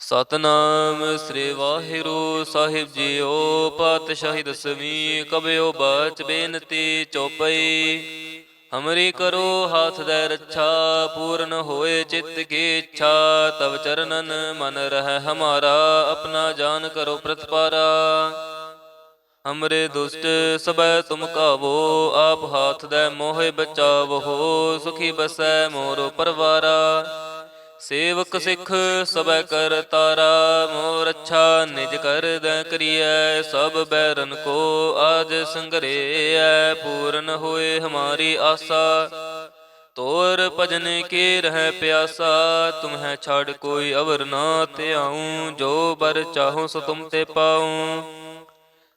ਸਤਨਾਮ ਸ੍ਰੀ ਵਾਹਿਗੁਰੂ ਸਾਹਿਬ JIO. ਪਾਤਸ਼ਾਹੀ ਦਸਵੀਂ ਕਬਿਓ ਬਾਚ ਬੇਨਤੀ ਚੌਪਈ। ਹਮਰੀ ਕਰੋ ਹਾਥ ਦੇ ਰੱਛਾ, ਪੂਰਨ ਹੋਏ ਚਿੱਤ ਕੀ ਇੱਛਾ। ਤਵ ਚਰਨਨ ਮਨ ਰਹਿ ਹਮਾਰਾ, ਆਪਣਾ ਜਾਨ ਕਰੋ ਪ੍ਰਤਪਾਰਾ। ਹਮਰੇ ਦੁਸ਼ਟ ਸਬੈ ਤੁਮ ਕਾਵੋ, ਆਪ ਹਾਥ ਦੇ ਮੋਹਿ ਬਚਾਵੋ। ਸੁਖੀ ਬਸੈ ਮੋਰੋ ਪਰਵਾਰਾ, ਸੇਵਕ ਸਿੱਖ ਸਬੈ ਕਰ ਤਾਰਾ। ਮੋਰ ਅੱਛਾ ਨਿਜ ਕਰ ਦੈ ਕਰੀਐ, ਸਭ ਬੈਰਨ ਕੋ ਆਜ ਸੰਗਰੇਐ। ਪੂਰਨ ਹੋਏ ਹਮਾਰੀ ਆਸਾ, ਤੋਰ ਭਜਨ ਕੀ ਰਹਿ ਪਿਆਸਾ। ਤੁਮਹਿ ਛਾੜ ਕੋਈ ਅਵਰ ਨਾ ਧਿਆਊ, ਜੋ ਬਰ ਚਾਹੋ ਸੋ ਤੁਮ ਤੇ ਪਾਊ।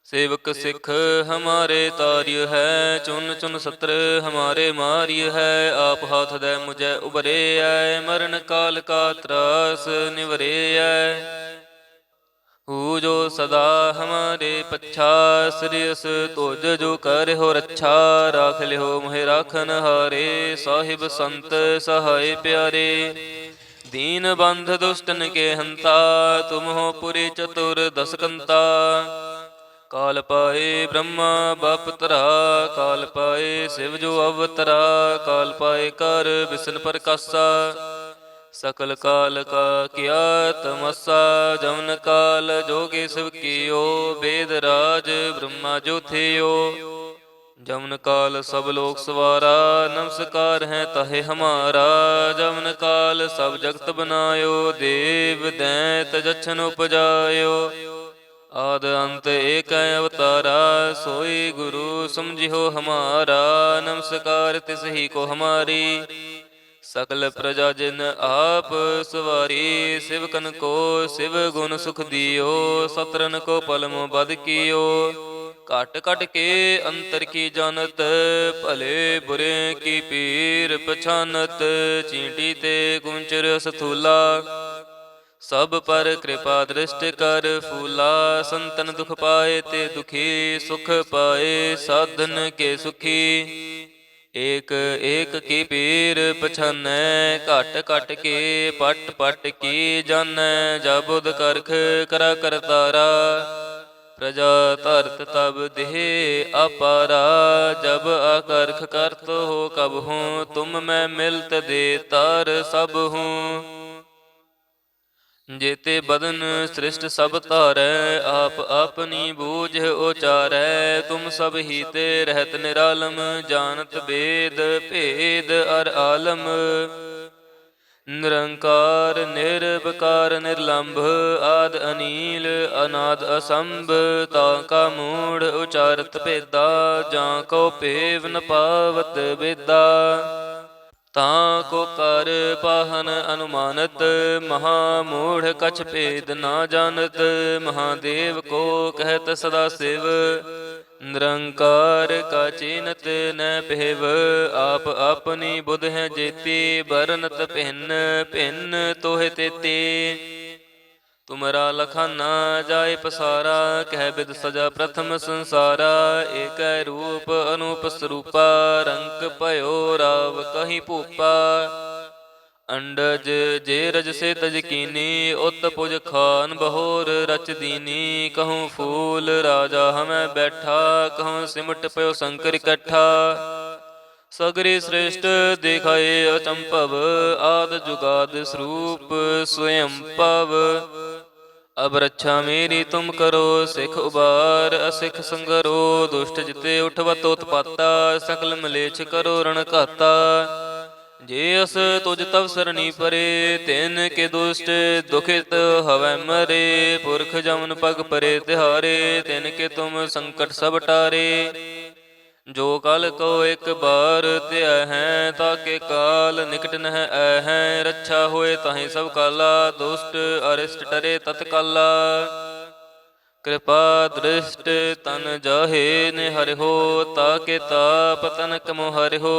सेवक सिख हमारे तार्य है, चुन चुन सत्र हमारे मार्य है। आप हाथ दे मुझे उबरे है, मरण काल का त्रास निवरे है। हु जो सदा हमारे पच्छा, श्रेयस तुझ जो कर हो रच्छा। राख लिहो मोहि राखन हारे, साहिब संत सहाय प्यारे। दीन बंध दुष्टन के हंता, तुम हो पुरी चतुर दस कंता। काल पाए ब्रह्मा बाप तरा, काल पाए शिव जो अवतरा। काल पाए कर विष्णु प्रकाशा, सकल काल का किया तमस्सा। जमन काल जोगे शिव कियो, वेद राज ब्रह्मा जो थियो। जमन काल सब लोक सवारा, नमस्कार है तहे हमारा। जमन काल सब जगत बनायो, देव दैत जछन उपजायो। आद अंत एक अवतारा, सोई गुरु समझिहो हमारा। नमस्कार तिस ही को हमारी, सकल प्रजा जिन आप सवारी। शिवकन को शिव गुण सुख दियो, सतरन को पलमो बद कियो। काट काट के अंतर की जानत, भले बुरे की पीर पछानत। चींटी ते कुंचर सथूला, सब पर कृपा दृष्टि कर फूला। संतन दुख पाए ते दुखी, सुख पाए साधन के सुखी। एक एक की पीर पछानै, घट घट के पट पट की जानै। जाबुद करख करा करतारा, प्रजा धरत तब देह अपारा। जब आकर्ख करत हो कब हूँ, तुम मैं मिलत दे तार सब हूँ। जेते बदन सृष्ट सब तारै, आप अपनी बूझ उचारै। तुम सब ही ते रहत निरालम, जानत वेद भेद अर आलम। निरंकार निर्विकार निर्लंभ, आद अनील अनाद असंभ। ताका मूढ़ उचारत भेदा, जां को पेव न पावत बेदा। तां को कर पाहन अनुमानत, महामूढ़ कछ भेद ना जानत। महादेव को कहत सदा शिव, निरंकार का चीनत न पेव। आप अपनी बुध है जेती, बरनत भिन्न भिन्न तोह तेती। तुमरा लखाना जाय पसारा, कह बिद सजा प्रथम संसारा। एक रूप अनूप स्वरूपा, रंक भयो राव कहीं भूपा। अंडज जे रज से तज कीनी, उत पुज खान बहोर रच दीनी। कहूँ फूल राजा हमें बैठा, कहूँ सिमट पयो शंकर इकट्ठा। सगरी श्रेष्ठ दिखाए अचंपव, आद जुगाद स्वरूप स्वयं पव। अब रक्षा मेरी तुम करो, सिख उबार असिख संगरो। दुष्ट जिते उठवत उत्पाता, सकल मलेच्छ करो रण घाता। जे अस तुझ तव सरनी परे, तिन के दुष्ट दुखित हवै मरे। पुरख जमन पग परे तिहारे, तिन के तुम संकट सब टारे। जो कल को एक बार त्या है, ताके काल निकट नह है। रक्षा होए ताहि सब काला, दुष्ट अरिष्ट टरे तत्काला। कृपा दृष्ट तन जाहे निहरिहो, ताके ताप तनक मोहरिहो।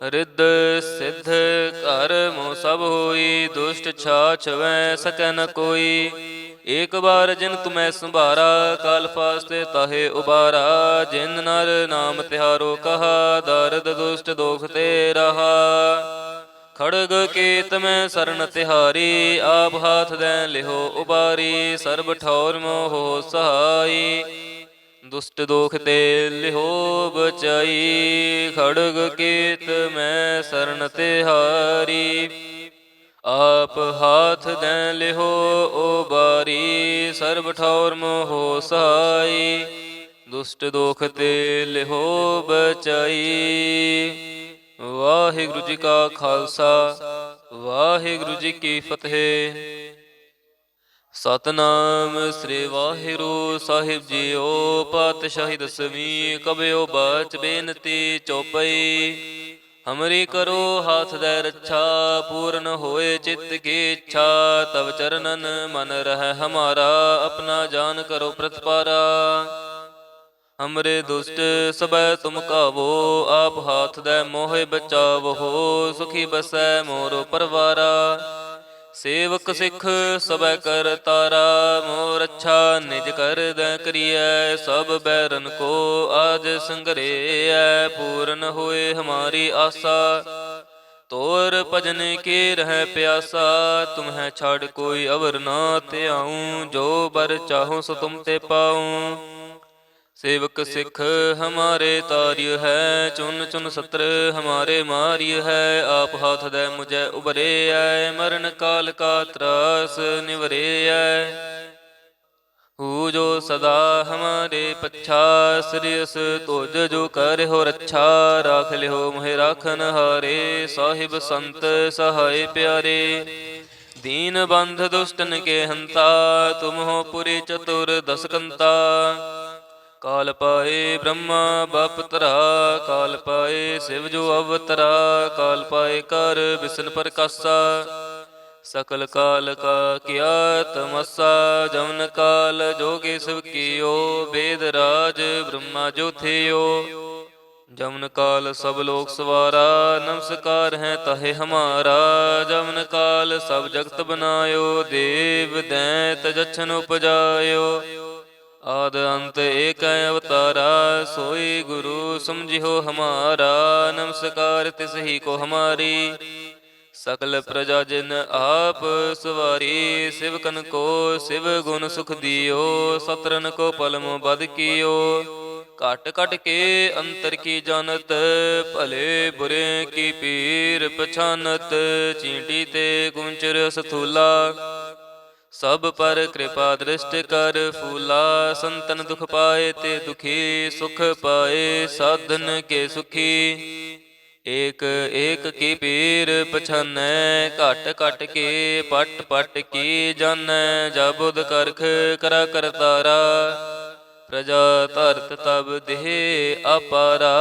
रिद्ध सिद्ध घर मोह सब होई, दुष्ट छाछ वै सकै न कोई। एक बार जिन तुम्हें संभारा, काल फास्ते ताहे उबारा। जिन नर नाम तिहारो कहा, दर्द दुष्ट दोख ते रहा। ਖੜਗ ਕੇਤ ਮੈਂ ਸਰਨ ਤਿਹਾਰੀ, ਆਪ ਹਾਥ ਦੈ ਲਿਹੋ ਉਬਾਰੀ, ਸਰਬ ਠੌਰ ਮੋਹ ਸਹਾਈ, ਦੁਸ਼ਟ ਦੋਖ ਤੇ ਲਿਹੋ ਬਚਾਈ। ਖੜਗ ਕੇਤ ਮੈਂ ਸਰਨ ਤਿਹਾਰੀ, ਆਪ ਹਾਥ ਦੈ ਲਿਹੋ ਉਬਾਰੀ, ਸਰਬ ਠੌਰ ਮੋਹ ਸਹਾਈ, ਦੁਸ਼ਟ ਦੋਖ ਤੇ ਲਿਹੋ ਬਚਾਈ। ਵਾਹਿਗੁਰੂ ਜੀ ਕਾ ਖਾਲਸਾ, ਵਾਹਿਗੁਰੂ ਜੀ ਕੀ ਫਤਿਹ। ਸਤਨਾਮ ਸ੍ਰੀ ਵਾਹਿਗੁਰੂ ਸਾਹਿਬ ਜੀਓ। ਪਾਤਸ਼ਾਹੀ ਦਸਵੀਂ, ਕਬਿਓ ਬਚ ਬੇਨਤੀ ਚੌਪਈ। ਹਮਰੀ ਕਰੋ ਹਾਥ ਦੈ ਰੱਛਾ, ਪੂਰਨ ਹੋਏ ਚਿੱਤ ਕੀ ਇੱਛਾ। ਤਬ ਚਰਨਨ ਮਨ ਰਹਿ ਹਮਾਰਾ, ਆਪਣਾ ਜਾਨ ਕਰੋ ਪ੍ਰਤਪਾਰਾ। ਹਮਰੇ ਦੁਸ਼ਟ ਸਬੈ ਤੁਮ ਕਾਵੋ, ਆਪ ਹਾਥ ਦੈ ਮੋਹਿ ਬਚਾਵੋ। ਸੁਖੀ ਬਸੈ ਮੋਰ ਪਰਵਾਰਾ, ਸੇਵਕ ਸਿੱਖ ਸਬੈ ਕਰ ਤਾਰਾ। ਮੋਰ ਅੱਛਾ ਨਿਜ ਕਰ ਦੈ ਕਰੀਐ, ਸਭ ਬੈਰਨ ਕੋ ਆਜ ਸੰਗਰੇਐ। ਪੂਰਨ ਹੋਏ ਹਮਾਰੀ ਆਸਾ, ਤੋਰ ਭਜਨ ਕੀ ਰਹਿ ਪਿਆਸਾ। ਤੁਮਹਿ ਛਾੜ ਕੋਈ ਅਵਰ ਨਾ ਧਿਆਊ, ਜੋ ਬਰ ਚਾਹੋ ਸੋ ਤੁਮ ਤੇ ਪਾਊ। सेवक सिख हमारे तार्य है, चुन चुन सत्र हमारे मार्य है। आप हाथ दे मुझे उबरे है, मरण काल का त्रास निवरे है। हु जो सदा हमारे पच्छा, श्रेयस तुझ जो कर हो रच्छा। राख लिहो मोहि राखन हारे, साहिब संत सहाय प्यारे। दीन बंध दुष्टन के हंता, तुम हो पुरी चतुर दस कंता। काल पाए ब्रह्मा बाप तरा, काल पाए शिव जो अवतरा। काल पाए कर विष्णु प्रकाशा, सकल काल का किया तमसा। जमन काल जोगे शिव कियो, वेद राज ब्रह्मा जो थियो। जमन काल सब लोक सवारा, नमस्कार है तहे हमारा। जमन काल सब जगत बनायो, देव दैत जछन उपजायो। आद अंत एक अवतारा, सोई गुरु समझियो हमारा। नमस्कार तिस ही को हमारी, सकल प्रजा जिन आप सवारी। शिवकन को शिव गुण सुख दियो, सतरन को पलम बद कियो। घट घट के अंतर की जानत, भले बुरे की पीर पछानत। चींटी ते कुंचर सथूला, सब पर कृपा दृष्टि कर फूला। संतन दुख पाए ते दुखी, सुख पाए साधन के सुखी। एक एक की पीर पछानै, घट घट के पट पट की जानै। जाबुद करख करा करतारा, प्रजा धरत तब देह अपारा।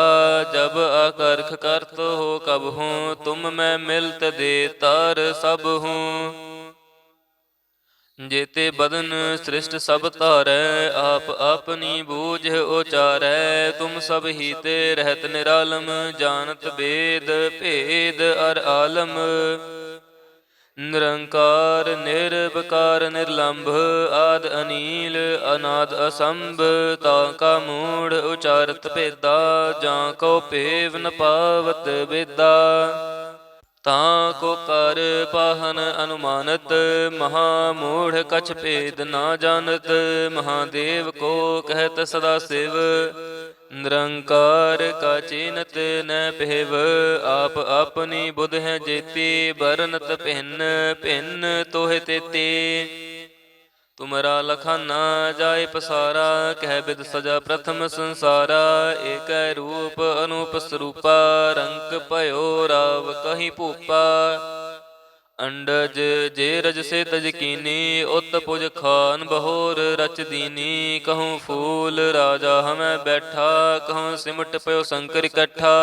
जब आकर्ख करत हो कब हूँ, तुम मैं मिलत दे तार सब हूँ। जेते बदन सृष्ट सब तारै, आप अपनी बूझ उचारै। तुम सब ही ते रहत निरालम, जानत वेद भेद अर आलम। निरंकार निर्विकार निर्लंभ, आद अनील अनाद असंभ। ताका मूढ़ उचारत भेदा, जां को पेव न पावत वेदा। तां को कर पाहन अनुमानत, महामूढ़ कछ भेद ना जानत। महादेव को कहत सदा शिव, निरंकार का चीनत न पेव। आप अपनी बुध है जेती, बरनत भिन्न भिन्न तोहे तेती। तुमरा लखाना जाय पसारा, कह बिद सजा प्रथम संसारा। एक रूप अनूप स्वरूपा, रंग पयो राव कहीं भूपा। अंडज जे रज से तज कीनी, उत पुज खान बहोर रच दीनी। कहूँ फूल राजा हमें बैठा, कहूँ सिमट पयो शंकर इकट्ठा।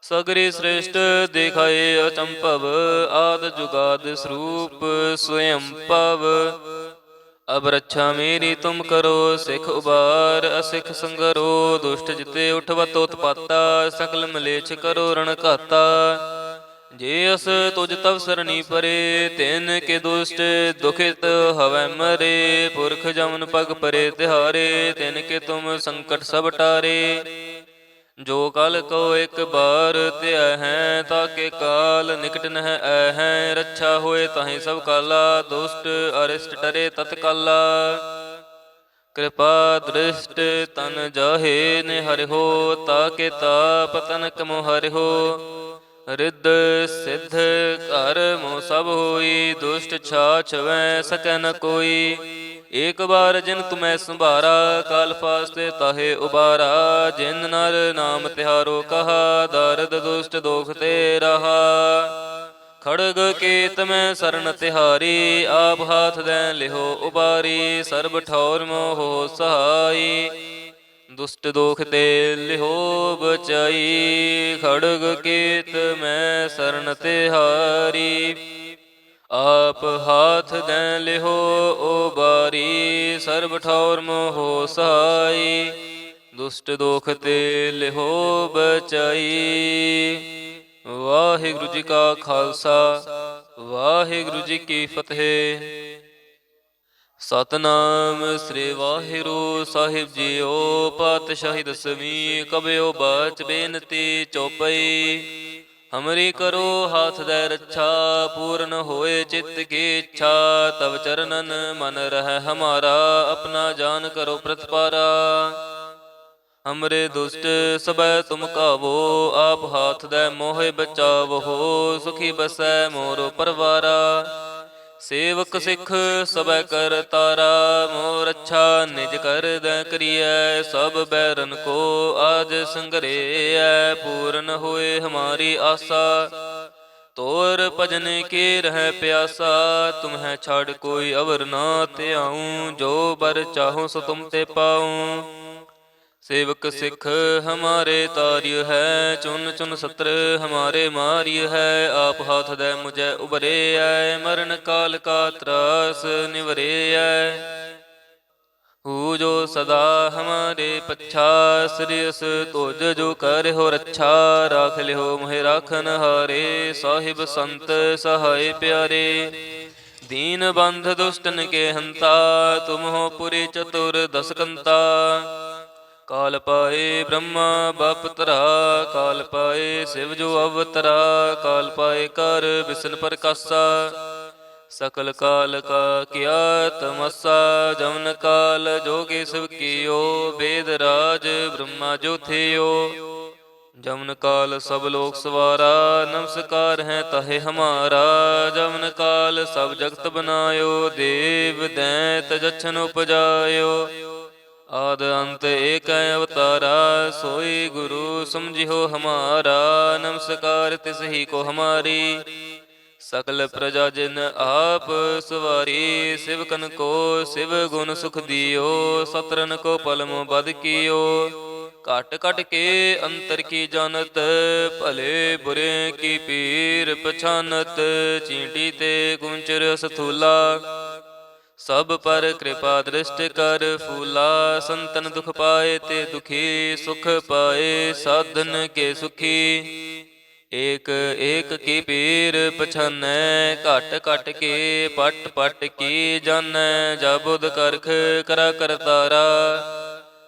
सगरी श्रेष्ठ देखाए अचंपव, आद जुगाद स्वरूप स्वयं पव। अब रक्षा मेरी तुम करो, सिख उबार असिख संगरो। दुष्ट जिते उठवत उत्पाता, सकल मलेच्छ करो रण घाता। जे अस तुझ तव सरनी परे, तिन के दुष्ट दुखित हवै मरे। पुरख जमन पग परे तिहारे, तिन के तुम संकट सब टारे। ਜੋ ਕਲ ਕੋ ਇੱਕ ਬਾਰ ਧਿਆ ਹੈ, ਤਾਕੇ ਕਾਲ ਨਿਕਟ ਨਹਿ ਐ ਹੈ। ਰੱਛਾ ਹੋਏ ਤਾਹੇ ਸਭ ਕਾਲਾ, ਦੁਸ਼ਟ ਅਰਿਸ਼ਟ ਟਰੇ ਤਤਕਾਲਾ। ਕਿਰਪਾ ਦ੍ਰਿਸ਼ਟ ਤਨ ਜਾਹੇ ਨਿਹਰਿਓ, ਤਾਕੇ ਤਾਪ ਤਨਕ ਮੋ ਹਰਿਓ। ਰਿੱਧ ਸਿੱਧ ਘਰ ਮੋ ਸਭ ਹੋਈ, ਦੁਸ਼ਟ ਛਾਛ ਵੈ ਸਕੈ ਨ ਕੋਈ। ਏਕ ਬਾਰ ਜਿਨ ਤੁਮੈ ਸੰਭਾਰਾ, ਕਾਲ ਫਾਸਤੇ ਤਾਹੇ ਉਬਾਰਾ। ਜਿਨ ਨਰ ਨਾਮ ਤਿਹਾਰੋ ਕਹਾ, ਦਰਦ ਦੁਸ਼ਟ ਦੋਖ ਤੇ ਰਹਾ। ਖੜਗ ਕੇਤ ਮੈਂ ਸਰਨ ਤਿਹਾਰੀ, ਆਪ ਹਾਥ ਦੈ ਲਿਹੋ ਉਬਾਰੀ। ਸਰਬ ਠੌਰ ਮੋਹ ਸਹਾਈ, ਦੁਸ਼ਟ ਦੋਖ ਤੇ ਲਿਹੋ ਬਚਾਈ। ਖੜਗ ਕੇਤ ਮੈਂ ਸਰਨ ਤਿਹਾਰੀ, ਆਪ ਹਾਥ ਦੈ ਲਿਹੋ ਉਬਾਰੀ। ਸਰਬ ਠੌਰ ਮੋਹ ਸਹਾਈ, ਦੁਸ਼ਟ ਦੋਖ ਤੇ ਲਿਹੋ ਬਚਾਈ। ਵਾਹਿਗੁਰੂ ਜੀ ਕਾ ਖਾਲਸਾ, ਵਾਹਿਗੁਰੂ ਜੀ ਕੀ ਫਤਿਹ। ਸਤਨਾਮ ਸ੍ਰੀ ਵਾਹਿਗੁਰੂ ਸਾਹਿਬ ਜੀਓ। ਪਾਤਸ਼ਾਹੀ ਦਸਵੀਂ, ਕਬਿਓ ਬਾਚ ਬੇਨਤੀ ਚੌਪਈ। ਹਮਰੀ ਕਰੋ ਹਾਥ ਦੈ ਰੱਛਾ, ਪੂਰਨ ਹੋਏ ਚਿੱਤ ਕੀ ਇੱਛਾ। ਤਵ ਚਰਨਨ ਮਨ ਰਹਿ ਹਮਾਰਾ, ਆਪਣਾ ਜਾਨ ਕਰੋ ਪ੍ਰਤਪਾਰਾ। ਹਮਰੇ ਦੁਸ਼ਟ ਸਬੈ ਤੁਮ ਕਾਵੋ, ਆਪ ਹਾਥ ਦੈ ਮੋਹਿ ਬਚਾਵੋ। ਸੁਖੀ ਬਸੈ ਮੋਰੋ ਪਰਵਾਰਾ, ਸੇਵਕ ਸਿੱਖ ਸਬੈ ਕਰ ਤਾਰਾ। ਮੋਰ ਰੱਛਾ ਨਿਜ ਕਰ ਦੈ ਕਰੀਐ, ਸਭ ਬੈਰਨ ਕੋ ਆਜ ਸੰਗਰੇਐ। ਪੂਰਨ ਹੋਏ ਹਮਾਰੀ ਆਸਾ, ਤੋਰ ਭਜਨ ਕੀ ਰਹਿ ਪਿਆਸਾ। ਤੁਮਹਿ ਛਾੜ ਕੋਈ ਅਵਰ ਨਾ ਧਿਆਊ, ਜੋ ਬਰ ਚਾਹੋ ਸੋ ਤੁਮ ਤੇ ਪਾਊ। ਸੇਵਕ ਸਿੱਖ ਹਮਾਰੇ ਤਾਰਿਯ ਹੈ, ਚੁਨ ਚੁਨ ਸਤਰ ਹਮਾਰੇ ਮਾਰਿਯ ਹੈ। ਆਪ ਹਾਥ ਦੈ ਮੁਝੈ ਉਬਰੇਐ, ਮਰਨ ਕਾਲ ਕਾ ਤਰਾਸ ਨਿਵਰੇਐ। ਹੂ ਜੋ ਸਦਾ ਹਮਾਰੇ ਪੱਛਾ, ਸ੍ਰਿਯਸ ਤੁਜ ਜੋ ਕਰਿਓ ਰੱਛਾ। ਰਾਖ ਲਿਓ ਮੋਹਿ ਰਾਖਨ ਹਾਰੇ, ਸਾਹਿਬ ਸੰਤ ਸਹਾਇ ਪਿਆਰੇ। ਦੀਨ ਬੰਧ ਦੁਸ਼ਟਨ ਕੇ ਹੰਤਾ, ਤੁਮ ਹੋ ਪੁਰੀ ਚਤੁਰ ਦਸ ਕੰਤਾ। ਕਾਲ ਪਾਏ ਬ੍ਰਹਮਾ ਬਾਪ ਧਰਾ, ਕਾਲ ਪਾਏ ਸਿਵ ਜੋ ਅਵਤਰਾ। ਕਾਲ ਪਾਏ ਕਰ ਬਿਸਨ ਪ੍ਰਕਾਸਾ, ਸਕਲ ਕਾਲ ਕਾ ਕੀਆ ਤਮਸਾ। ਜਮਨ ਕਾਲ ਜੋਗੀ ਸਿਵ ਕੀਓ, ਵੇਦ ਰਾਜ ਬ੍ਰਹਮਾ ਜੋ ਥਿਓ। ਜਮਨ ਕਾਲ ਸਭ ਲੋਕ ਸਵਾਰਾ, ਨਮਸਕਾਰ ਹੈ ਤਾਹੇ ਹਮਾਰਾ। ਜਮਨ ਕਾਲ ਸਭ ਜਗਤ ਬਨਾਇਓ, ਦੇਵ ਦੈਂਤ ਜਛਨ ਉਪਜਾਇਓ। ਆਦ ਅੰਤ ਏਕ ਅਵਤਾਰਾ, ਸੋਈ ਗੁਰੂ ਸਮਝਿਓ ਹਮਾਰਾ। ਨਮਸਕਾਰ ਤਿਸ ਹੀ ਕੋ ਹਮਾਰੀ, ਸਕਲ ਪ੍ਰਜਾ ਜਿਨ ਆਪ ਸਵਾਰੀ। ਸਿਵਕਨ ਕੋ ਸਿਵ ਗੁਣ ਸੁਖ ਦਿਓ, ਸਤਰਨ ਕੋ ਪਲਮ ਬਦ ਕੀਓ। ਘਟ ਘਟ ਕੇ ਅੰਤਰ ਕੀ ਜਾਨਤ, ਭਲੇ ਬੁਰੇ ਕੀ ਪੀਰ ਪਛਾਨਤ। ਚੀਂਟੀ ਤੇ ਗੁੰਚਰ ਸਥੂਲਾ, ਸਭ ਪਰ ਕਿਰਪਾ ਦ੍ਰਿਸ਼ਟ ਕਰ ਫੂਲਾ। ਸੰਤਨ ਦੁਖ ਪਾਏ ਤੇ ਦੁਖੀ, ਸੁਖ ਪਾਏ ਸਾਧਨ ਕੇ ਸੁਖੀ। ਏਕ ਏਕ ਕੀ ਪੀਰ ਪਛਾਨੈ, ਘਟ ਘਟ ਕੇ ਪਟ ਪਟ ਕੀ ਜਾਣੈ। ਜਬੁਦ ਕਰਖ ਕਰਾ ਕਰਤਾਰਾ,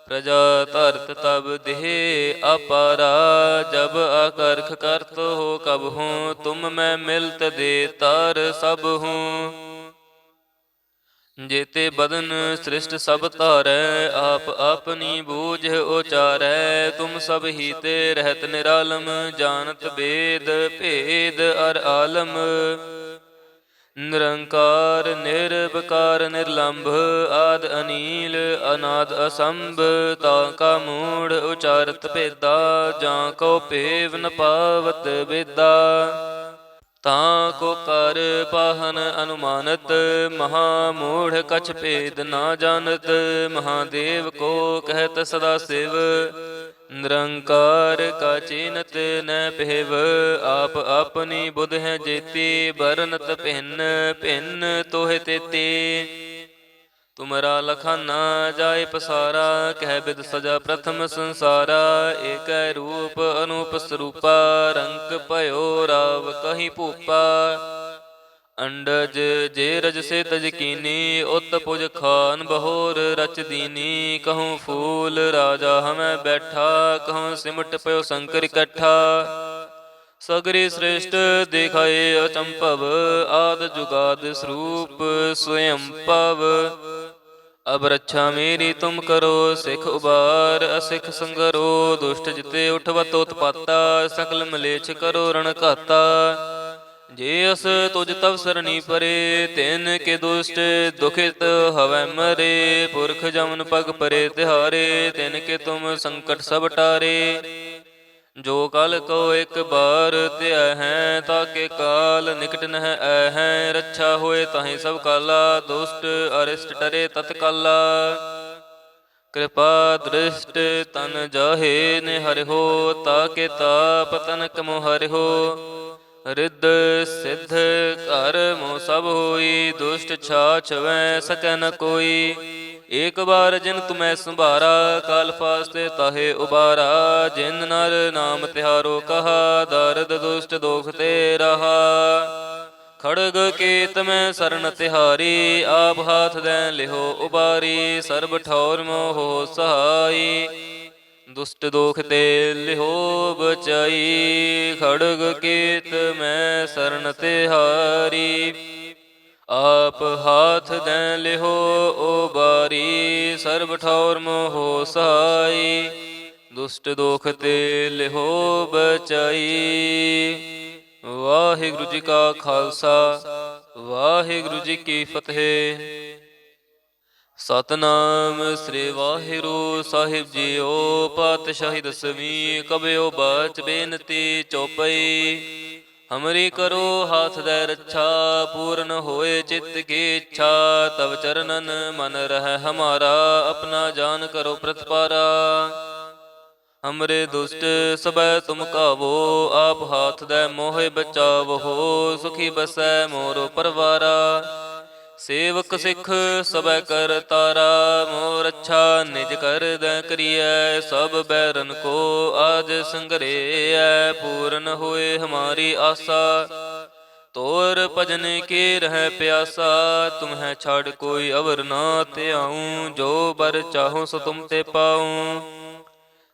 ਪ੍ਰਜਾ ਧਰਤ ਤਬ ਦੇਹ ਅਪਾਰਾ। ਜਬ ਆਕਰਖ ਕਰਤ ਹੋ ਕਬ ਹੂੰ, ਤੁਮ ਮੈਂ ਮਿਲਤ ਦੇ ਤਾਰ ਸਭ ਹੂੰ। ਜੇਤੇ ਬਦਨ ਸ੍ਰਿਸ਼ਟ ਸਭ ਧਾਰੈ, ਆਪ ਆਪਨੀ ਬੂਝ ਉਚਾਰੈ। ਤੁਮ ਸਭ ਹੀ ਤੇ ਰਹਿਤ ਨਿਰਾਲਮ, ਜਾਨਤ ਬੇਦ ਭੇਦ ਅਰ ਆਲਮ। ਨਿਰੰਕਾਰ ਨਿਰਭਕਾਰ ਨਿਰਲੰਭ, ਆਦ ਅਨੀਲ ਅਨਾਦ ਅਸੰਭ। ਤਾਂ ਕਾ ਮੂੜ ਉਚਾਰਤ ਭੇਦਾ, ਜਾਂ ਕੋ ਭੇਵ ਨ ਪਾਵਤ ਬੇਦਾ। ਤਾਂ ਕੋ ਕਰ ਪਾਹਨ ਅਨੁਮਾਨਤ, ਮਹਾ ਮੂੜ ਕਛ ਭੇਦ ਨਾ ਜਾਣਤ। ਮਹਾਦੇਵ ਕੋ ਕਹਿਤ ਸਦਾ ਸਿਵ, ਨਿਰੰਕਾਰ ਕਾ ਚੀਨਤ ਨ ਪਹਿਵ। ਆਪ ਆਪਨੀ ਬੁਧ ਹੈ ਜੇਤੀ, ਬਰਨਤ ਭਿੰਨ ਭਿੰਨ ਤੋਹਿ ਤੇਤੀ। ਤੁਮਰਾ ਲਖਾਨਾ ਜਾਇ ਪਸਾਰਾ, ਕਹਿ ਬਿਦ ਸਜਾ ਪ੍ਰਥਮ ਸੰਸਾਰਾ। ਏਕੈ ਰੂਪ ਅਨੂਪ ਸਰੂਪਾ, ਰੰਕ ਭਇਓ ਰਾਵ ਕਹੀ ਭੂਪਾ। अंडज जे रज से तज कीनी उत पुज खान बहोर रच दीनी कहूँ फूल राजा हमें बैठा कहूँ सिमट पयो शंकर इकट्ठा सगरी श्रेष्ठ दिखाए अचंपव आद जुगाद स्वरूप स्वयं पव अब रक्षा मेरी तुम करो सिख उबार असिख संगरो दुष्ट जिते उठवत उत्पाता सकल मलेच्छ करो रण घाता जे अस तुझ तव सरनी परे तिन के दुष्ट दुखित हवै मरे पुरख जमन पग परे तिहारे तिन के तुम संकट सब टारे जो कल को एक बार त्या है ताके काल निकट नह है रक्षा होए ताहि सब काला दुष्ट अरिष्ट डरे तत्काला कृपा दृष्ट तन जाहे ने हरि हो ताके ताप तनक मोह हरि हो रिद्ध सिद्ध कर मोह सब होई दुष्ट छाछ वै सकै न कोई एक बार जिन तुम्हें संभारा काल फास्ते ताहे उबारा जिन नर नाम तिहारो कहा दर्द दुष्ट दोख ते रहा खड़ग केत में शरण तिहारी आप हाथ दे लिहो उबारी सर्ब ठौर मोह सहाई दुष्ट दोख ते लिहो बचाई खड़ग केत में शरण तिहारी आप हाथ दे लिहो उबारी सर्ब ठौर मोह सहाई दुष्ट दोख ते लिहो बचाई। वाहिगुरु जी का खालसा वाहिगुरु जी की फतेह। सतनाम श्री वाहिगुरु साहिब जीओ पातशाही दसवीं कबियो बच बेनती चौपई हमरी करो हाथ दे रक्षा पूर्ण होए चित्त की इच्छा तब चरणन मन रह हमारा अपना जान करो प्रतिपारा हमरे दुष्ट सबै तुम कावो आप हाथ दे मोहे बचावो सुखी बसै मोरो परवारा सेवक सिख सबै कर तारा मोर अच्छा निज कर दै करिए सब बैरन को आज संगरे पूर्ण होए हमारी आशा तोर भजन के रह प्यासा तुम्हें छाड़ कोई अवर ना ते आऊं जो बर चाहूं सो तुम ते पाऊं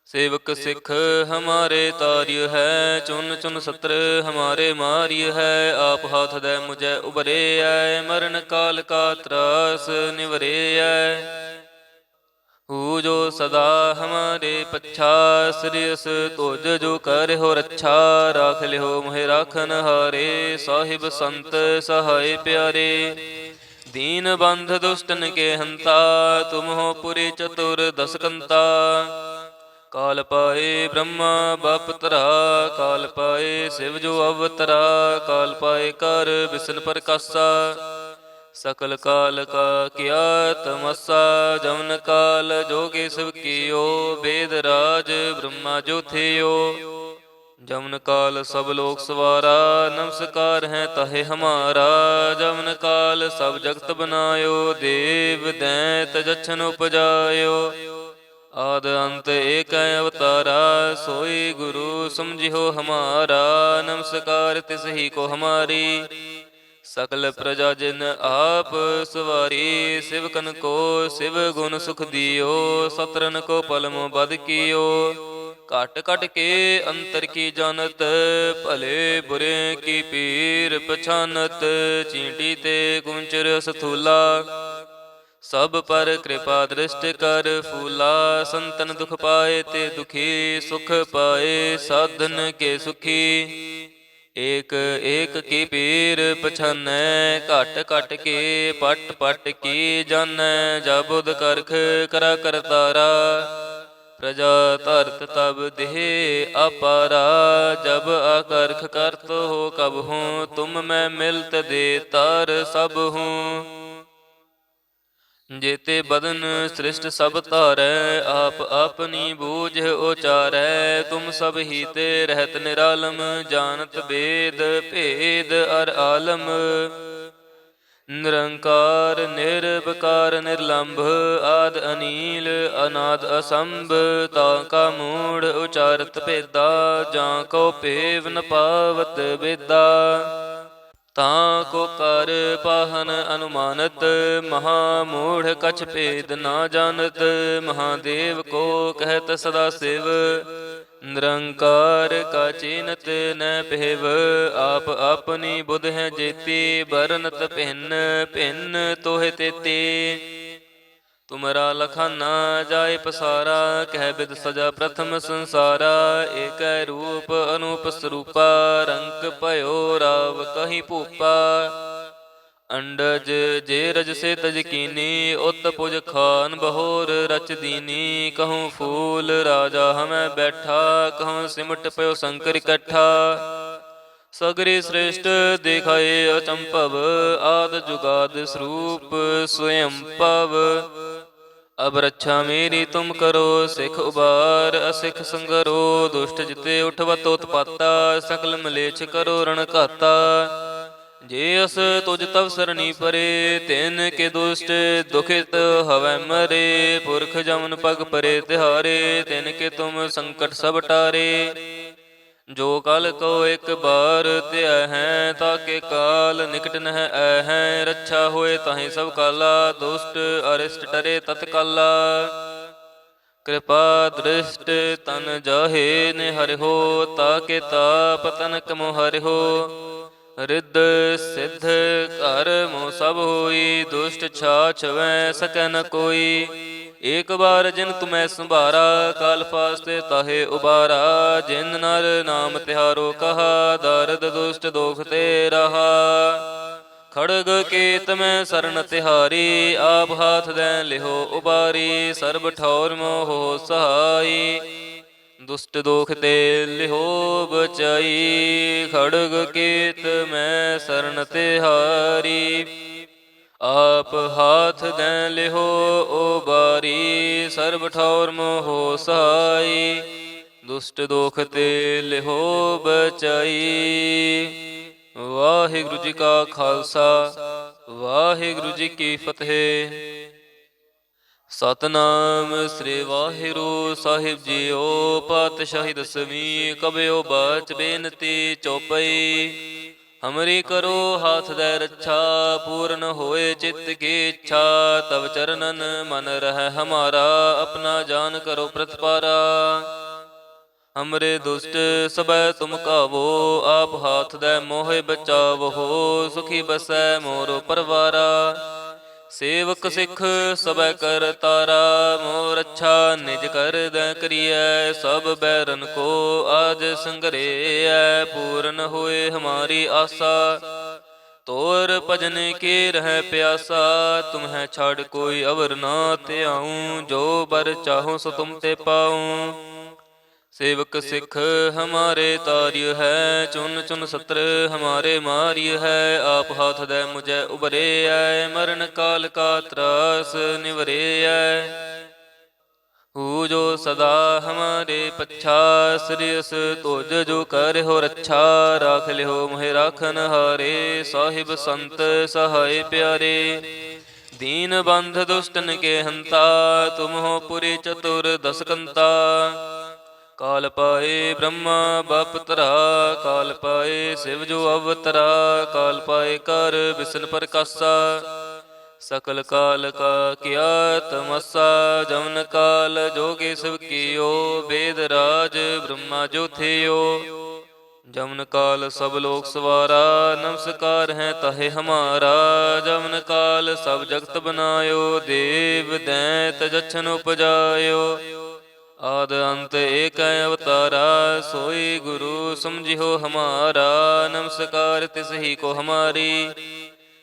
सेवक सिख हमारे तार्य है चुन चुन सत्र हमारे मार्य है आप हाथ दे मुझे उबरे है मरण काल का त्रास निवरे है जो सदा हमारे पच्छा श्रेयस तोज जो कर हो रक्षा राख लिहो मोहे राखन हारे साहिब संत सहाय प्यारे दीन बंध दुष्टन के हंता तुम हो पुरी चतुर दसकंता काल पाए ब्रह्मा बपतरा काल पाए शिव जो अवतरा काल पाए कर विष्णु प्रकाशा सकल काल का किया तमसा जमन काल जोगे शिव कियो वेद राज ब्रह्मा जो थियो जमन काल सब लोक सवारा नमस्कार है तहे हमारा जमन काल सब जगत बनायो देव दैत जछन उपजायो आद अंत एक अवतारा सोई गुरु समझियो हमारा नमस्कार तिस ही को हमारी सकल प्रजा जिन आप सवारी शिवकन को शिव गुण सुख दियो सतरन को पलमो बद कियो काट काट के अंतर की जानत भले बुरे की पीर पछानत चींटी ते कुंचर सथूला सब पर कृपा दृष्टि कर फूला संतन दुख पाए ते दुखी सुख पाए साधन के सुखी एक एक की पीर पछानै घट घट के पट पट की जानै जाबुद करख करा कर तारा प्रजा धरत तब देह अपारा जब आकर्ख करत हो कब हूँ तुम मैं मिलत दे तार सब हूँ जेते बदन सृष्ट सब तारै आप अपनी बूझ उचारै तुम सब ही ते रहत निरालम जानत वेद भेद अर आलम निरंकार निर्विकार निर्लंभ आद अनील अनाद असंभ ताका मूढ़ उचारत भेदा जां को पेव न पावत वेदा ਤਾਂ ਕੋ ਕਰ ਪਾਹਨ ਅਨੁਮਾਨਤ, ਮਹਾ ਮੂੜ ਕਛ ਭੇਦ ਨਾ ਜਾਣਤ। ਮਹਾਦੇਵ ਕੋ ਕਹਿਤ ਸਦਾ ਸਿਵ, ਨਿਰੰਕਾਰ ਕਾ ਚੀਨਤ ਨ ਪਹਿਵ। ਆਪ ਆਪਣੀ ਬੁਧ ਹੈ ਜੇਤੀ, ਬਰਨਤ ਭਿੰਨ ਭਿੰਨ ਤੋਹਿ ਤੇਤੀ। ਤੁਮਰਾ ਲਖਾਨਾ ਜਾਇ ਪਸਾਰਾ, ਕਹਿ ਬਿਦ ਸਜਾ ਪ੍ਰਥਮ ਸੰਸਾਰਾ। ਏਕੈ ਰੂਪ ਅਨੂਪ ਸਰੂਪਾ, ਰੰਕ ਭਇਓ ਰਾਵ ਕਹੀ ਭੂਪਾ। ਅੰਡਜ ਜੇ ਰਜ ਸੇ ਤਜ ਕੀਨੀ, ਉਤ ਪੁਜ ਖਾਨ ਬਹੋਰ ਰਚ ਦੀਨੀ। ਕਹੂੰ ਫੂਲ ਰਾਜਾ ਹਮੈ ਬੈਠਾ, ਕਹੂੰ ਸਿਮਟ ਪਇਓ ਸ਼ੰਕਰ ਇਕੱਠਾ। ਸਗਰੇ ਸ੍ਰੇਸ਼ਟ ਦੇਖਾਏ ਅਚੰਭਵ, ਆਦ ਜੁਗਾਦ ਸਰੂਪ ਸਵਯੰਭਵ। ਅਬ ਰੱਛਾ ਮੇਰੀ ਤੁਮ ਕਰੋ, ਸਿੱਖ ਉਬਾਰ ਅਸਿੱਖ ਸੰਗਰੋ। ਦੁਸ਼ਟ ਜਿਤੇ ਉਠਵਤ ਉਤਪਾਤਾ, ਸਕਲ ਮਲੇਛ ਕਰੋ ਰਣ ਘਾਤਾ। ਜੇ ਅਸ ਤੁਜ ਤਵ ਸਰਣੀ ਪਰੇ, ਤਿਨ ਕੇ ਦੁਸ਼ਟ ਦੁਖਿਤ ਹਵੈ ਮਰੇ। ਪੁਰਖ ਜਮਨ ਪਗ ਪਰੇ ਤਿਹਾਰੇ, ਤਿਨ ਕੇ ਤੁਮ ਸੰਕਟ ਸਭ ਟਾਰੇ। ਜੋ ਕਲ ਕੋ ਇੱਕ ਬਾਰ ਧਿਆ ਹੈ, ਤਾਕੇ ਕਾਲ ਨਿਕਟ ਨਹਿ ਐ ਹੈ। ਰੱਛਾ ਹੋਏ ਤਾਹੀਂ ਸਭ ਕਾਲਾ, ਦੁਸ਼ਟ ਅਰਿਸ਼ਟ ਟਰੇ ਤਤਕਾਲਾ। ਕਿਰਪਾ ਦ੍ਰਿਸ਼ਟ ਤਨ ਜਾਹੇ ਨਿਹਰਿਓ, ਤਾਕੇ ਤਾਪ ਤਨਕ ਮੋ ਹਰਿਓ। ਰਿੱਧ ਸਿੱਧ ਘਰ ਮੋ ਸਭ ਹੋਈ, ਦੁਸ਼ਟ ਛਾਛ ਵੈ ਸਕੈ ਨ ਕੋਈ। ਏਕ ਬਾਰ ਜਿਨ ਤੁਮੈ ਸੰਭਾਰਾ, ਕਾਲ ਫਾਸਤੇ ਤਾਹੇ ਉਬਾਰਾ। ਜਿਨ ਨਰ ਨਾਮ ਤਿਹਾਰੋ ਕਹਾ, ਦਰਦ ਦੁਸ਼ਟ ਦੋਖ ਤੇ ਰਹਾ। ਖੜਗ ਕੇਤ ਮੈਂ ਸਰਨ ਤਿਹਾਰੀ, ਆਪ ਹਾਥ ਦੈ ਲਿਹੋ ਉਬਾਰੀ। ਸਰਬ ਠੌਰ ਮੋਹ ਸਹਾਈ, ਦੁਸ਼ਟ ਦੋਖ ਤੇ ਲਿਹੋ ਬਚਾਈ। ਖੜਗ ਕੇਤ ਮੈਂ ਸਰਨ ਤਿਹਾਰੀ, ਆਪ ਹਾਥ ਦੈ ਲਿਹੋ ਉਬਾਰੀ। ਸਰਬ ਠੌਰ ਮੋਹ ਸਹਾਈ, ਦੁਸ਼ਟ ਦੋਖ ਤੇ ਲਿਹੋ ਬਚਾਈ। ਵਾਹਿਗੁਰੂ ਜੀ ਕਾ ਖਾਲਸਾ, ਵਾਹਿਗੁਰੂ ਜੀ ਕੀ ਫਤਿਹ। ਸਤਨਾਮ ਸ੍ਰੀ ਵਾਹਿਗੁਰੂ ਸਾਹਿਬ ਜੀਓ। ਪਾਤਸ਼ਾਹੀ ਦਸਵੀਂ, ਕਬਿਓ ਬਾਚ ਬੇਨਤੀ ਚੌਪਈ। ਹਮਰੀ ਕਰੋ ਹਾਥ ਦੈ ਰੱਛਾ, ਪੂਰਨ ਹੋਏ ਚਿੱਤ ਕੀ ਇੱਛਾ। ਤਵ ਚਰਨਨ ਮਨ ਰਹਿ ਹਮਾਰਾ, ਆਪਣਾ ਜਾਨ ਕਰੋ ਪ੍ਰਤਪਾਰਾ। ਹਮਰੇ ਦੁਸ਼ਟ ਸਭੈ ਤੁਮ ਕਾਵੋ, ਆਪ ਹਾਥ ਦੈ ਮੋਹਿ ਬਚਾਵੋ। ਸੁਖੀ ਬਸੈ ਮੋਰੋ ਪਰਵਾਰਾ, ਸੇਵਕ ਸਿੱਖ ਸਭੈ ਕਰ ਤਾਰਾ। ਮੋ ਰੱਛਾ ਨਿਜ ਕਰ ਦੈ ਕਰੀਐ, ਸਭ ਬੈਰਨ ਕੋ ਆਜ ਸੰਗਰੇਐ। ਪੂਰਨ ਹੋਏ ਹਮਾਰੀ ਆਸਾ, ਤੋਰ ਭਜਨ ਕੀ ਰਹਿ ਪਿਆਸਾ। ਤੁਮਹਿ ਛਾੜ ਕੋਈ ਅਵਰ ਨਾ ਧਿਆਊ, ਜੋ ਬਰ ਚਾਹੋ ਸੋ ਤੁਮ ਤੇ ਪਾਊ। ਸੇਵਕ ਸਿੱਖ ਹਮਾਰੇ ਤਾਰਿਯ ਹੈ, ਚੁਨ ਚੁਨ ਸਤਰ ਹਮਾਰੇ ਮਾਰਿਯ ਹੈ। ਆਪ ਹਾਥ ਦੈ ਮੁਝੈ ਉਬਰੇਐ, ਮਰਨ ਕਾਲ ਕਾ ਤਰਾਸ ਨਿਵਰੇਐ। ਹੂ ਜੋ ਸਦਾ ਹਮਾਰੇ ਪੱਛਾ, ਸ੍ਰਿਯਸ ਤੁਜ ਜੋ ਕਰਿਓ ਰੱਛਾ। ਰਾਖ ਲਿਓ ਮੋਹਿ ਰਾਖਨ ਹਾਰੇ, ਸਾਹਿਬ ਸੰਤ ਸਹਾਇ ਪਿਆਰੇ। ਦੀਨ ਬੰਧ ਦੁਸ਼ਟਨ ਕੇ ਹੰਤਾ, ਤੁਮ ਹੋ ਪੁਰੀ ਚਤੁਰ ਦਸ ਕੰਤਾ। ਕਾਲ ਪਾਏ ਬ੍ਰਹਮਾ ਬਪ ਧਰਾ, ਕਾਲ ਪਾਏ ਸਿਵ ਜੋ ਅਵਤਰਾ। ਕਾਲ ਪਾਏ ਕਰ ਬਿਸਨ ਪ੍ਰਕਾਸਾ, ਸਕਲ ਕਾਲ ਕਾ ਕੀਆ ਤਮਸਾ। ਜਮਨ ਕਾਲ ਜੋਗੇ ਸਭ ਕੀਓ, ਵੇਦ ਰਾਜ ਬ੍ਰਹਮਾ ਜੋ ਥਿਓ। ਜਮਨ ਕਾਲ ਸਭ ਲੋਕ ਸਵਾਰਾ, ਨਮਸਕਾਰ ਹੈ ਤਾਹੇ ਹਮਾਰਾ। ਜਮਨ ਕਾਲ ਸਭ ਜਗਤ ਬਨਾਇਓ, ਦੇਵ ਦੈਂਤ ਜਛਨ ਉਪਜਾਇਓ। ਆਦ ਅੰਤ ਏਕ ਅਵਤਾਰਾ, ਸੋਈ ਗੁਰੂ ਸਮਝਿਓ ਹਮਾਰਾ। ਨਮਸਕਾਰ ਤਿਸ ਹੀ ਕੋ ਹਮਾਰੀ,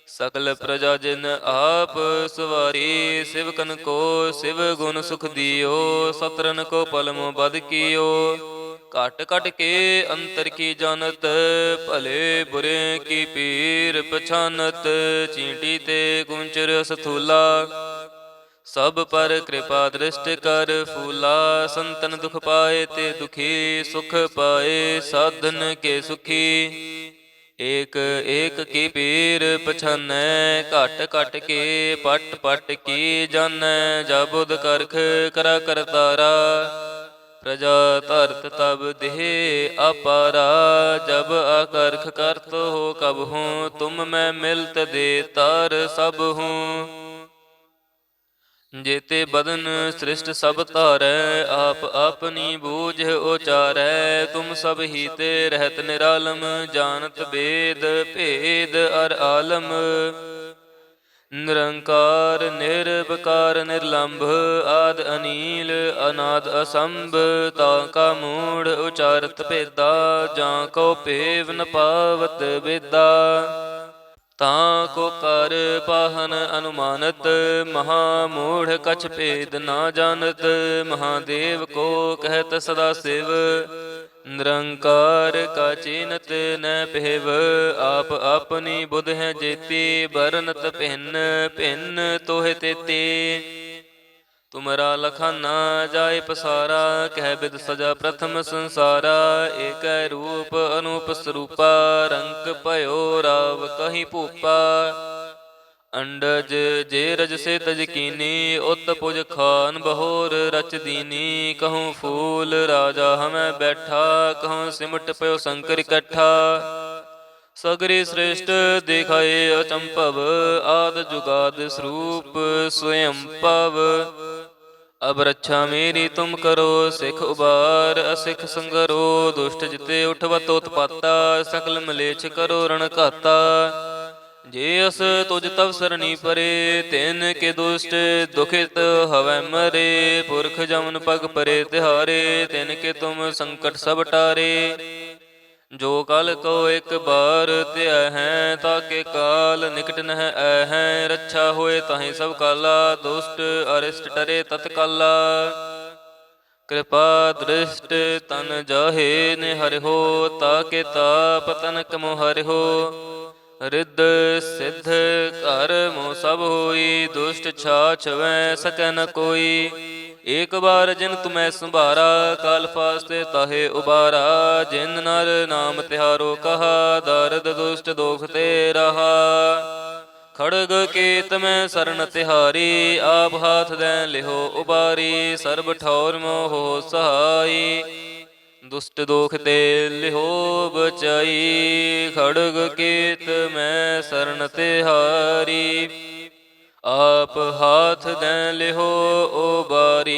ਸਕਲ ਪ੍ਰਜਾ ਜਿਨ ਆਪ ਸਵਾਰੀ। ਸਿਵਕਨ ਕੋ ਸਿਵ ਗੁਣ ਸੁਖ ਦਿਓ, ਸਤਰਨ ਕੋ ਪਲਮ ਬਦ ਕੀਓ। ਘਟ ਘਟ ਕੇ ਅੰਤਰ ਕੀ ਜਾਨਤ, ਭਲੇ ਬੁਰੇ ਕੀ ਪੀਰ ਪਛਾਨਤ। ਚੀਂਟੀ ਤੇ ਗੁੰਚਰ ਸਥੂਲਾ, ਸਭ ਪਰ ਕਿਰਪਾ ਦ੍ਰਿਸ਼ਟ ਕਰ ਫੂਲਾ। ਸੰਤਨ ਦੁਖ ਪਾਏ ਤੇ ਦੁਖੀ, ਸੁਖ ਪਾਏ ਸਾਧਨ ਕੇ ਸੁਖੀ। ਏਕ ਏਕ ਕੀ ਪੀਰ ਪਛਾਨੈ, ਘਟ ਘਟ ਕੇ ਪਟ ਪਟ ਕੀ ਜਾਣੈ। ਜਾ ਬੁਧ ਕਰਖ ਕਰਾ ਕਰਤਾਰਾ, प्रजा धरत तब देह अपारा। जब अकर्ख करत हो कब हूँ, तुम मैं मिलत दे तार सब हूँ। जेते बदन सृष्ट सब तारै, आप अपनी बूझ उचारै। तुम सब ही ते रहत निरालम, जानत वेद भेद अर आलम। निरंकार निर्विकार निर्लंभ, आद अनील अनाद असंभ। ताका मूढ़ उचारत भेदा, जाको पेव न पावत वेदा। ताको कर पाहन अनुमानत, महामूढ़ कछ भेद ना जानत। महादेव को कहत सदा शिव, निरंकार का चीनत न पेव। आप अपनी बुध है जेती, बरनत भिन्न भिन्न तोह तेती। तुमरा लखाना जाय पसारा, कह बिद सजा प्रथम संसारा। एक रूप अनूप स्वरूपा, रंक भयो राव कहीं भूपा। अंडज जे रज से तज कीनी, उत पुज खान बहोर रच दीनी। कहूँ फूल राजा हमें बैठा, कहूँ सिमट पयो शंकर इकट्ठा। सगरी श्रेष्ठ दिखाए अचंपव, आद जुगाद स्वरूप स्वयं पव। अब रक्षा मेरी तुम करो, सिख उबार असिख संगरो। दुष्ट जिते उठवत उत्पाता, सकल मलेच्छ करो रण घाता। जे अस तुझ तव सरणी परे, तिन के दुष्ट दुखित हवै मरे। पुरख जमन पग परे तिहारे, तिन के तुम संकट सब टारे। जो कल को एक बार त्या है, ताके काल निकट नह ऐ है। रक्षा होए ताहि सब काला, दुष्ट अरिष्ट टरे तत्काला। कृपा दृष्ट तन जाहे निहरिहो, ताके ताप तनक मोहरिहो। रिद्ध सिद्ध कर मोह सब होई, दुष्ट छाछ वै सकै न कोई। एक बार जिन तुम्हें संभारा, काल फास्ते ताहे उबारा। जिन नर नाम तिहारो कहा, दर्द दुष्ट दोख ते रहा। खड़ग केत में शरण तिहारी, आप हाथ दे लिहो उबारी। सर्ब ठौर मोह सहाई, दुष्ट दोख ते लिहो बचाई। खड़ग केत में शरण तिहारी, आप हाथ दे लिहो उबारी।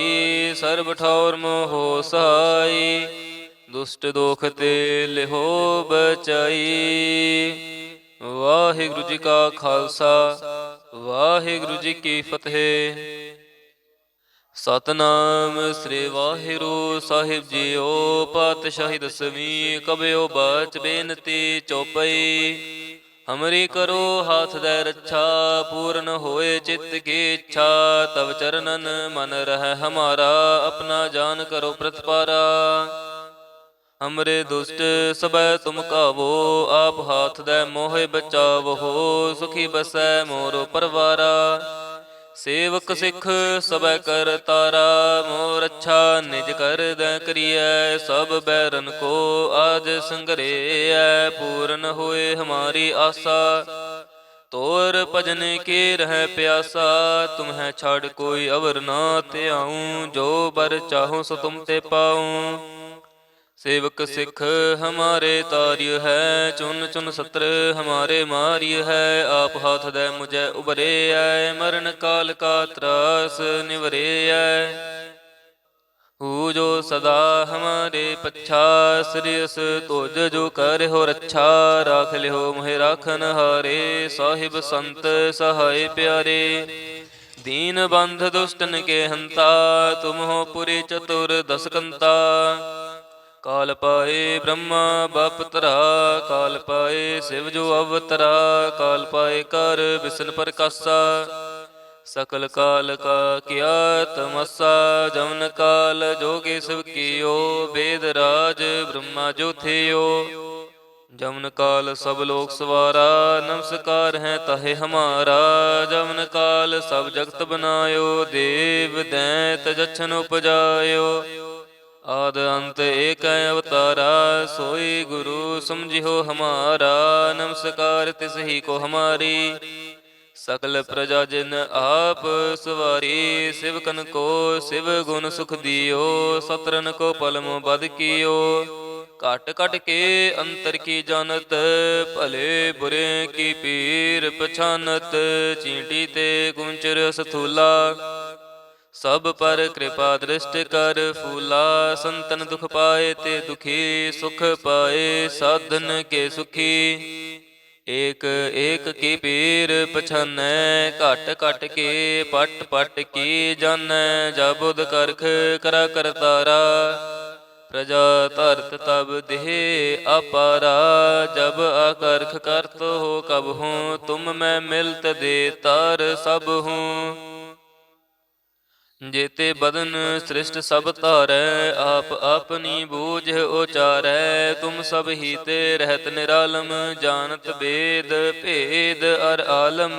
सर्ब ठौर मोह सहाई, दुष्ट दोख ते लिहो बचाई। वाहिगुरु जी का खालसा, वाहिगुरु जी की फतेह। सतनाम श्री वाहिगुरु साहिब जीओ। पातशाही दसवीं कबयो बच बेनती चौपई। हमरी करो हाथ दे रक्षा, पूर्ण होए चित्त की इच्छा। तब चरणन मन रह हमारा, अपना जान करो प्रतिपारा। हमरे दुष्ट सबै तुम कावो, आप हाथ दे मोहे बचावो। सुखी बसै मोरो परवारा, सेवक सिख सबै कर तारा। मोर अच्छा निज कर दै करिय, सब बैरन को आज संगरे। पूर्ण होए हमारी आशा, तोर भजन के रह प्यासा। तुम्हें छाड़ कोई अवर ना ते आऊं, जो बर चाहूं सो तुम ते पाऊं। सेवक सिख हमारे तार्य है, चुन चुन सत्र हमारे मार्य है। आप हाथ दे मुझे उबरे आए, मरण काल का त्रास निवरे आए। हु जो सदा हमारे पच्छा, श्रेयस तोज जो कर हो रक्षा। राख लिहो मोहि राखन हारे, साहिब संत सहाय प्यारे। दीन बंध दुष्टन के हंता, तुम हो पुरी चतुर दस कंता। काल पाए ब्रह्मा बापतरा, काल पाए शिव जो अवतरा। काल पाए कर विष्णु प्रकाशा, सकल काल का किया तमस्सा। जमन काल जोगे शिव कियो, वेद राज ब्रह्मा जो थियो। जमन काल सब लोक सवारा, नमस्कार है ताहे हमारा। जमन काल सब जगत बनायो, देव दैत जछन उपजायो। आद अंत एक अवतारा, सोई गुरु समझियो हमारा। नमस्कार तिस ही को हमारी, ਸਕਲ ਪ੍ਰਜਾ ਜਿਨ ਆਪ ਸਵਾਰੀ ਸਿਵਕਨ ਕੋ ਸਿਵ ਗੁਣ ਸੁਖ ਦਿਓ ਸਤਰਨ ਕੋ ਪਲਮ ਬਦ ਕੀਓ ਘਟ ਘਟ ਕੇ ਅੰਤਰ ਕੀ ਜਾਣਤ ਭਲੇ ਬੁਰੇ ਕੀ ਪੀਰ ਪਛਾਨਤ ਚੀਂਟੀ ਤੇ ਗੁੰਚਰ ਸਥੂਲਾ ਸਭ ਪਰ ਕਿਰਪਾ ਦ੍ਰਿਸ਼ਟ ਕਰ ਫੂਲਾ ਸੰਤਨ ਦੁਖ ਪਾਏ ਤੇ ਦੁਖੀ ਸੁਖ ਪਾਏ ਸਾਧਨ ਕੇ ਸੁਖੀ ਏਕ ਏਕ ਕੀ ਪੀਰ ਪਛਾਨੈ ਘਟ ਘਟ ਕੇ ਪਟ ਪਟ ਕੀ ਜਾਣੈ ਜਬੁਦ ਕਰਖ ਕਰਾ ਕਰਤਾਰਾ ਪ੍ਰਜਾ ਧਰਤ ਤਬ ਦੇਹ ਅਪਾਰਾ ਜਬ ਆਕਰਖ ਕਰਤ ਹੋ ਕਬ ਹੂੰ ਤੁਮ ਮੈਂ ਮਿਲਤ ਦੇ ਤਾਰ ਸਭ ਹੂੰ ਜੇਤੇ ਬਦਨ ਸ੍ਰਿਸ਼ਟ ਸਭ ਧਾਰੈ ਆਪ ਆਪਨੀ ਬੂਝ ਉਚਾਰੈ ਤੁਮ ਸਭ ਹੀ ਤੇ ਰਹਿਤ ਨਿਰਾਲਮ ਜਾਣਤ ਬੇਦ ਭੇਦ ਅਰ ਆਲਮ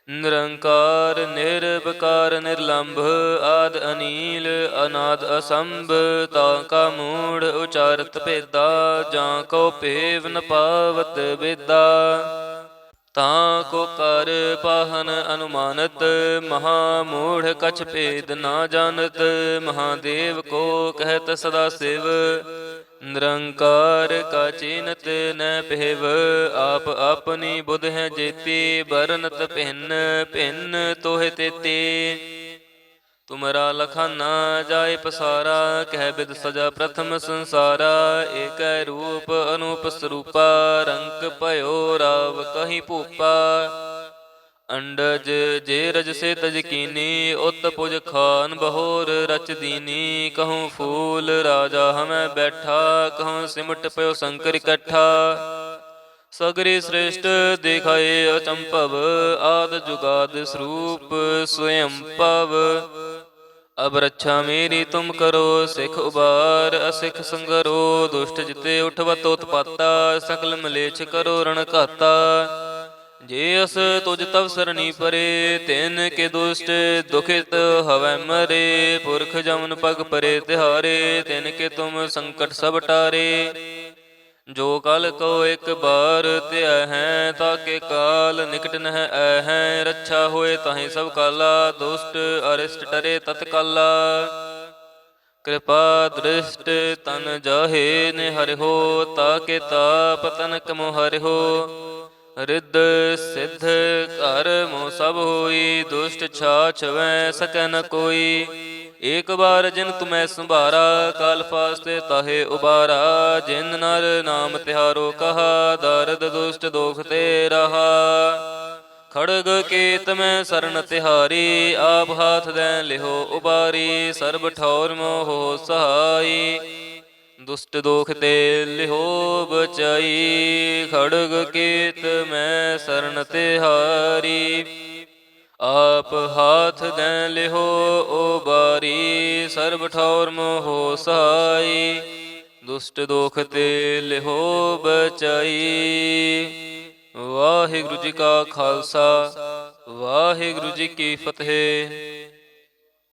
ਨਿਰੰਕਾਰ ਨਿਰਭਕਾਰ ਨਿਰਲੰਭ ਆਦ ਅਨੀਲ ਅਨਾਦ ਅਸੰਭ ਤਾ ਕਾ ਮੂੜ ਉਚਾਰਤ ਭੇਦਾ ਜਾਂ ਕੋ ਭੇਵ ਨ ਪਾਵਤ ਵੇਦਾ ਤਾਂ ਕੋ ਕਰ ਪਾਹਨ ਅਨੁਮਾਨਤ ਮਹਾ ਮੂੜ ਕਛ ਭੇਦ ਨਾ ਜਾਣਤ ਮਹਾਦੇਵ ਕੋ ਕਹਿਤ ਸਦਾ ਸਿਵ ਨਿਰੰਕਾਰ ਕਾ ਚੀਨਤ ਨ ਪਹਿਵ ਆਪ ਆਪਣੀ ਬੁਧ ਹੈ ਜੇਤੀ ਬਰਨਤ ਭਿੰਨ ਭਿੰਨ ਤੋਹਿ ਤੇਤੀ ਤੁਮਰਾ ਲਖਾਨਾ ਜਾਏ ਪਸਾਰਾ ਕਹਿ ਬਿਦ ਸਜਾ ਪ੍ਰਥਮ ਸੰਸਾਰਾ ਏਕੈ ਰੂਪ ਅਨੂਪ ਸਰੂਪਾ ਰੰਕ ਭਇਓ ਰਾਵ ਕਹੀ ਭੂਪਾ ਅੰਡਜ ਜੇ ਰਜ ਸੇ ਤਜ ਕੀਨੀ ਉਤ ਪੁਜ ਖਾਨ ਬਹੋਰ ਰਚ ਦੀਨੀ ਕਹੂੰ ਫੂਲ ਰਾਜਾ ਹਮੈ ਬੈਠਾ ਕਹੂੰ ਸਿਮਟ ਪਇਓ ਸੰਕਰ ਇਕੱਠਾ ਸਗਰੀ ਸ੍ਰੇਸ਼ਟ ਦਿਖਾਏ ਅਚੰਭਵ ਆਦ ਜੁਗਾਦ ਸਰੂਪ ਸਵਯੰਭਵ ਅਬ ਰੱਛਾ ਮੇਰੀ ਤੁਮ ਕਰੋ ਸਿੱਖ ਉਬਾਰ ਅਸਿੱਖ ਸੰਗਰੋ ਦੁਸ਼ਟ ਜਿਤੇ ਉਠਵਤ ਉਤਪਾਤਾ ਸਕਲ ਮਲੇਛ ਕਰੋ ਰਣ ਘਾਤਾ ਜੇ ਅਸ ਤੁਜ ਤਵ ਸਰਣੀ ਪਰੇ ਤਿਨ ਕੇ ਦੁਸ਼ਟ ਦੁਖਿਤ ਹਵੈ ਮਰੇ ਪੁਰਖ ਜਮਨ ਪਗ ਪਰੇ ਤਿਹਾਰੇ ਤਿਨ ਕੇ ਤੁਮ ਸੰਕਟ ਸਭ ਟਾਰੇ ਜੋ ਕਲ ਕੋ ਇੱਕ ਬਾਰ ਧਿਆ ਹੈ ਤਾਕੇ ਕਾਲ ਨਿਕਟ ਨਹਿ ਐ ਹੈ ਰੱਛਾ ਹੋਏ ਤਾਹੀਂ ਸਭ ਕਾਲਾ ਦੁਸ਼ਟ ਅਰਿਸ਼ਟ ਟਰੇ ਤਤਕਾਲਾ ਕਿਰਪਾ ਦ੍ਰਿਸ਼ਟ ਤਨ ਜਾਹੇ ਨੇ ਹਰਿਓ ਤਾਕੇ ਤਾਪ ਤਨਕ ਮੋ ਹਰਿਓ ਰਿੱਧ ਸਿੱਧ ਘਰ ਮੋ ਸਭ ਹੋਈ ਦੁਸ਼ਟ ਛਾਛ ਵੈ ਸਕੈ ਨ ਕੋਈ ਏਕ ਬਾਰ ਜਿਨ ਤੁਮੈ ਸੰਭਾਰਾ ਕਾਲ ਫਾਸਤੇ ਤਾਹੇ ਉਬਾਰਾ ਜਿਨ ਨਰ ਨਾਮ ਤਿਹਾਰੋ ਕਹਾ ਦਰਦ ਦੁਸ਼ਟ ਦੋਖ ਤੇ ਰਹਾ ਖੜਗ ਕੇਤ ਮੈਂ ਸਰਨ ਤਿਹਾਰੀ ਆਪ ਹਾਥ ਦੈ ਲਿਹੋ ਉਬਾਰੀ ਸਰਬ ਠੌਰ ਮੋਹ ਸਹਾਈ ਦੁਸ਼ਟ ਦੋਖ ਤੇ ਲਿਹੋ ਬਚਾਈ ਖੜਗ ਕੇਤ ਮੈਂ ਸਰਨ ਤਿਹਾਰੀ ਆਪ ਹਾਥ ਦੈ ਲਿਹੋ ਉਬਾਰੀ ਸਰਬ ਠੌਰ ਮੋਹ ਸਹਾਈ ਦੁਸ਼ਟ ਦੋਖ ਤੇ ਲਿਹੋ ਬਚਾਈ। ਵਾਹਿਗੁਰੂ ਜੀ ਕਾ ਖਾਲਸਾ ਵਾਹਿਗੁਰੂ ਜੀ ਕੀ ਫਤਿਹ।